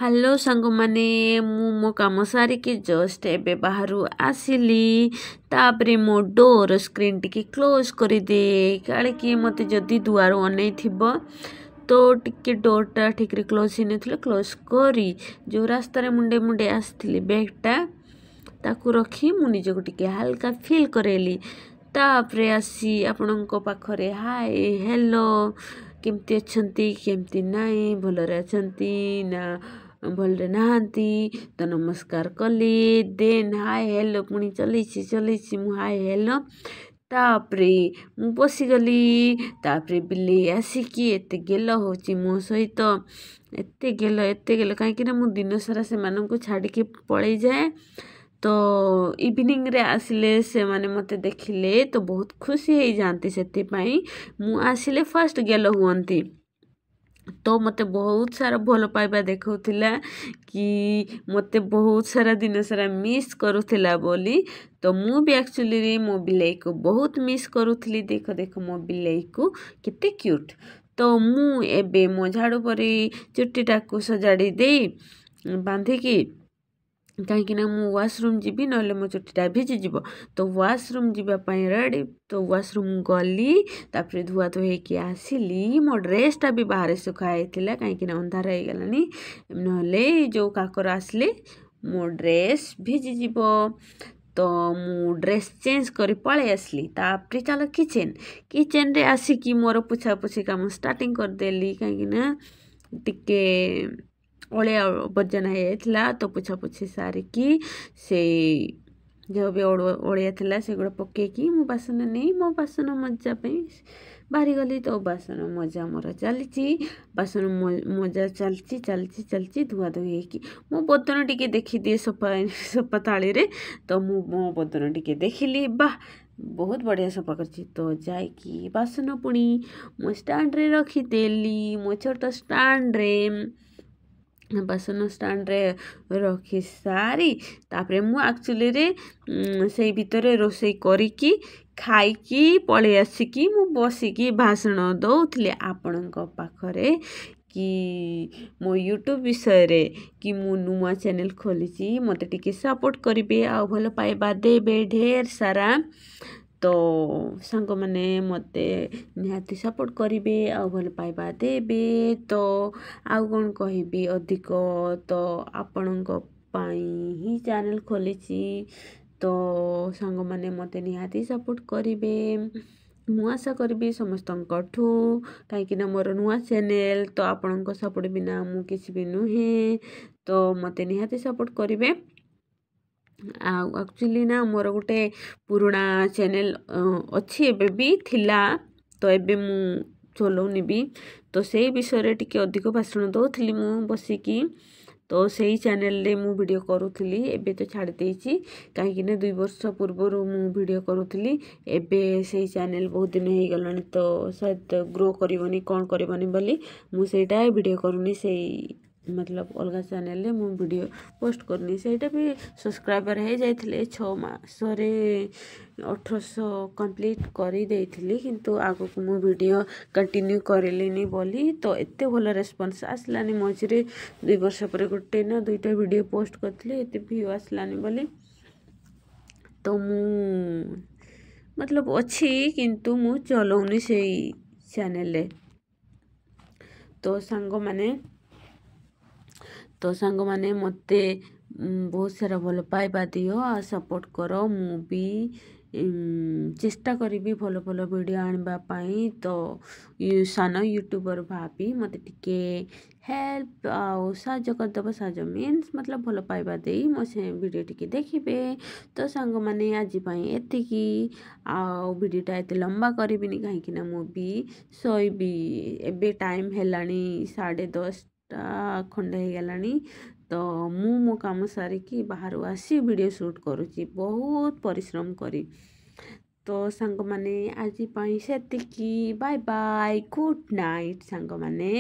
Hello सांग माने मो काम सारिकी जस्ट एबे बाहरु आसिली तापरे मो डोर स्क्रीन टिके क्लोज करदे काले कि मते जदि दुआर अनै थिबो तो टिके डोरटा ठीक रे क्लोज ही नथिले क्लोज करी जो रास्ता रे मुंडे मुंडे आसथिली बैगटा ताकू रखी मु निजको टिके हल्का फील करेली तापरे आसी आपणको पाखरे हाय हेलो केमती अछंती केमती नाई भलरे अछंती ना भलरे नहांती तो नमस्कार कली देन हाय हेलो पुणी चलैछि मु हाय हेलो तापरे मु बसीगली तापरे बिल्ली आसिकी एते गेल होची मो सहित एते गेल कहीं मु दिन सारा से मानू छाड़ी पड़े जाए तो इवनिंग रे आसिले से माने मते देखिले तो बहुत खुशी हो जाती से मु आसिले फर्स्ट गेल हुअंती तो मते बहुत सारा भल पाइबा देखौथिला कि मते बहुत सारा दिन सारा मिस करुथिला बोली तो मु भी एक्चुअली रे मो बिलाई को बहुत मिस करुथिली देखो मो बिलाई को किते क्यूट तो मु एबे मो झाड़ू परी चुट्टीटा को सजाड़ी दे बांधिकी कहीं मु वाशरूम जीवी ना मो चुट्टीटा भिजिଯିव तो वाशरूम जीवाई रेडी तो वाशरूम गली तापर धुआ धुई कि आसिली मो ड्रेसटा भी बाहर सुखाई कहीं अंधार हो गलानी नहले जो काकर आसले मो ड्रेस भिजिଯିव तो मु ड्रेस चेंज कर पलि आसली तापर चलो किचेन रे आसिकी मोर पुछा पुछी काम स्टार्टिंग करदेली कहीं टिके अलिया बजना होता तो पुछा पुछी सारिकी से जो भी अलिया था से गुड़ा पकईकी मो बासन नहीं मो बासन मजा बाहरी गली तो बासन मजा मोर चली बासन मजा चलती धुआ धुई होगी मो बदन टिके देखी दिए सफा थाली रे तो मो बदन टिके देखिली बाह बहुत बढ़िया सफा करची तो जाइकी बासन पुणी मो स्टैंड रे रखीदेली मो छोट स्टैंड रे बासन स्टैंड रे रखी सारी तापरे मु एक्चुअली रे से भितर रोसई करिकी खाइकी पळे आसिकी मु बसिकी भाषण दौथले आपणक पाखरे कि मो यूट्यूब विषय रे कि मु नुआ चैनल खोली मते टिके सपोर्ट करिवे आ भल पाइबा देबे ढेर सारा तो सांग माने मते निहाती सपोर्ट करिवे आ भल पाइबा देबे तो आउ कौन कहबी अधिक तो आपणक पाई ही चैनल खोली तो सांग माने मते निहाती सपोर्ट करिवे मु आशा करी समस्तठू कहीं मोर नुआ चैनल तो आपणक सपोर्ट बिना मु किसी भी नुहे तो मते निहाती सपोर्ट करिवे एक्चुअली ना मोर गोटे पुराना चैनल अच्छी एबे भी थिला तो एबे मु चलौनी भी तो से विषय रे टिके अधिक भाषण दौथली मु बसिकी तो सही चैनल रे मु वीडियो करूथली एबे तो छाड़ देइची कहीं 2 वर्ष पूर्व मु वीडियो करूथली एबे सही चैनल बहुत दिन हो गलानी तो शायद ग्रो करबनी कौन करबनी बोली मु सेटा वीडियो करूनी सही मतलब अलग चैनल रे मु वीडियो पोस्ट करनी सेटा भी सब्सक्राइबर हो जाइथिले 6 मास रे 1800 कंप्लीट करी देइथिली किंतु आगो को मु वीडियो कंटिन्यू करलिनी बोली तो एते भलो रेस्पॉन्स आसलानी मझरे 2 वर्ष पर गोटे ना 2टा वीडियो पोस्ट करथले एते व्यू आसलानी बोली तो मु मतलब अच्छी किंतु मु चलौनी से चैनल रे तो सांग माने मते बहुत सारा भल पाइबा दियो आ सपोर्ट करो मु भी चेष्टा करी भल भल वीडियो आनिबा पाई तो सान यूट्यूबर भाभी मते टिके हेल्प आउ साहाଯ୍ୟ करदब साहाଯ୍ୟ मीन्स मतलब भल पाइबा देई मो से वीडियो टिके देखिबे तो सांग माने आज पाई एतिकी आउ वीडियोटा एते लंबा करिबिनी काहेकि ना मु भी सोइबी एबे टाइम हेलानी 10:30 खंडे हो गलानी तो मु मो काम सारिकी बाहर आसी वीडियो शूट करुची बहुत परिश्रम करी तो सांग माने आज पाई सेतिकी बाय बाय गुड नाइट सांग माने।